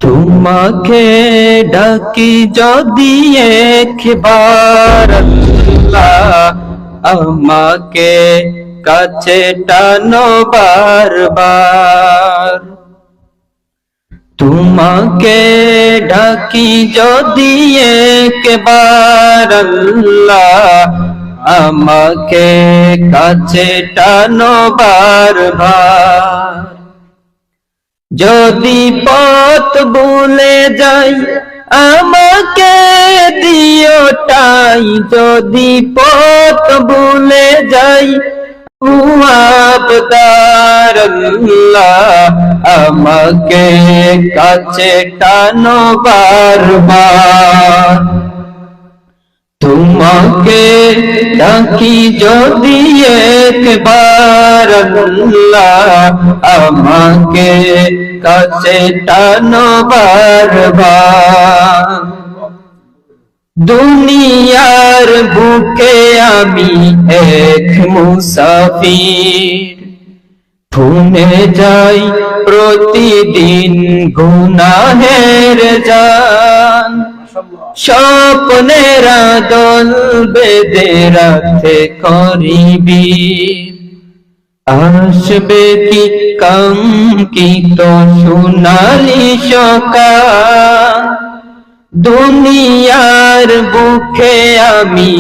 তোমাকে ডাকি যদি একবার আল্লাহ, আমাকে কাছে টানো বারবার। তোমাকে ডাকি যদি একবার আল্লাহ, আমাকে কাছে টানো বারবার। যদি পথ ভুলে যাই আমাকে দিও ঠাই, যদি পথ ভুলে যাই আবদার আল্লাহ, আমাকে কাছে টানো বারবার। তোমাকে ডাকি যদি একবার আল্লাহ, আমাকে কাছে টানো বারবার। দুনিয়ার বুকে আমি এক মুসাফির, ভুলে যাই প্রতিদিন গুনাহের জান। স্বপ্নের দল বেঁধে রাতে করিবি, আসবে কি কাঙ্ক্ষিত সোনালি সকাল। দুনিয়ার বুকে আমি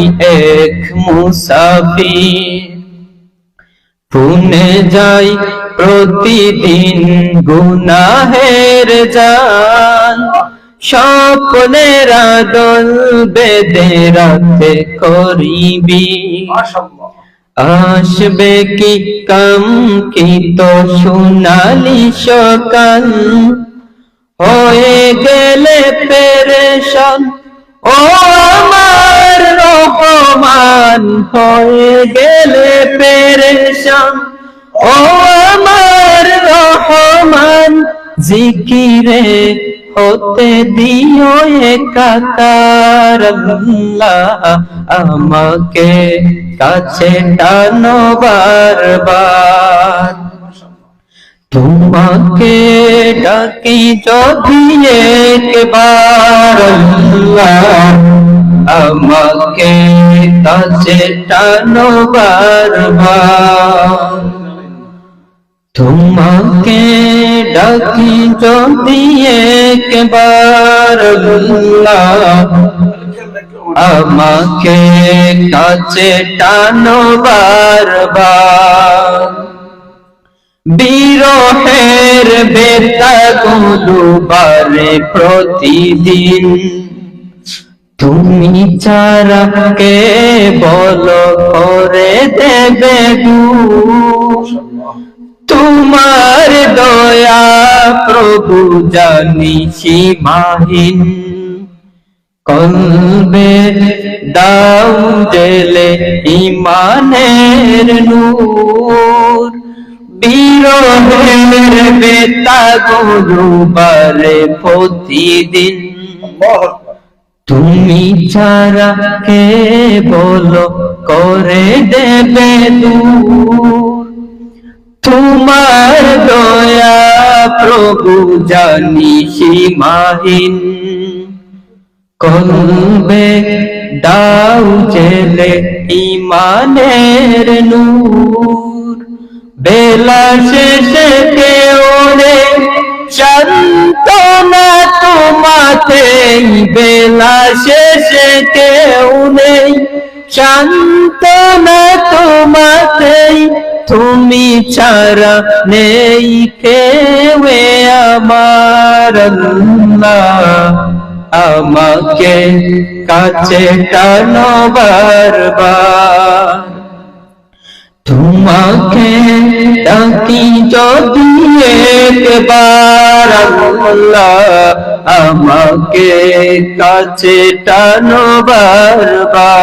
এক মুসাফির, ভুলে যাই প্রতিদিন গুনাহের জান। স্বপ্নের দল বেঁধে রাতে করিবি, আসবে কি কাঙ্ক্ষিত সোনালি সকাল। হয়ে গেলে পেরেশান ও আমার রহমান, হয়ে গেলে পেরেশান ও আমার রহমান। জিকিরে হতে দিও একাকার আল্লাহ, আমাকে কাছে টানো বারবার। তোমাকে ডাকি যদি একবার আল্লাহ, আমাকে কাছে টানো বারবার। তোমাকে ডাকি যদি একবার আল্লাহ, আমাকে কাছে টানো বারবার। বিরহের বেতাগুলো বারে প্রতিদিন, তুমি ছাড়া কে বলো করে দেবে দূর। তোমার দয়া প্রভু জানি সীমাহীন, কলবে দাও জেলে ইমানের নূর। বিরহের বেতাগুলো বারে প্রতিদিন, তুমি ছাড়া কে বলো করে দেবে দূর। তোমার দয়া প্রভু জানি সীমাহীন, কলবে দাও জেলে ইমানের নূর। বেলা শেষে কেউ নেই সান্ত্বনা তোমাতেই, বেলা শেষে কেউ নেই সান্ত্বনা তোমাতেই। তুমি ছাড়া নেই কেউ আমার আল্লাহ, আমাকে কাছে টানো বারবার। তোমাকে ডাকি যদি একবার আল্লাহ, আমাকে কাছে টানো বারবার।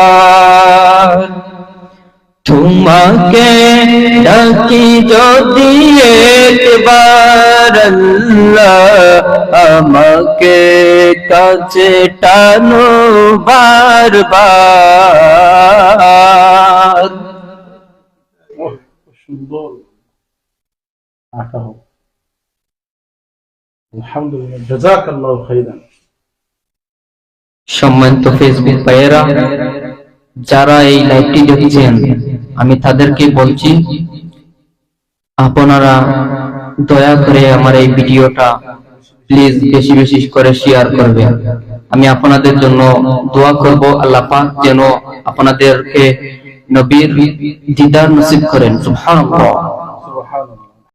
তোমাকে ডাকি যদি একবার আল্লাহ, আমাকে কাছে টানো বারবার। সুন্দর আঁকা হোক। আলহামদুলিল্লাহ, জাযাকাল্লাহু খাইরান। সম্মানিত ফেসবুক ভাইয়েরা, যারা এই লাইভটি দেখছেন, আমি তাদেরকে বলছি, আপনারা দয়া করে আমার এই ভিডিওটা প্লিজ বেশি বেশি করে শেয়ার করবেন। আমি আপনাদের জন্য দোয়া করব, আল্লাহ পাক যেন আপনাদেরকে নবীর দিদার নসিব করেন। সুবহানাল্লাহ। সুবহানাল্লাহ।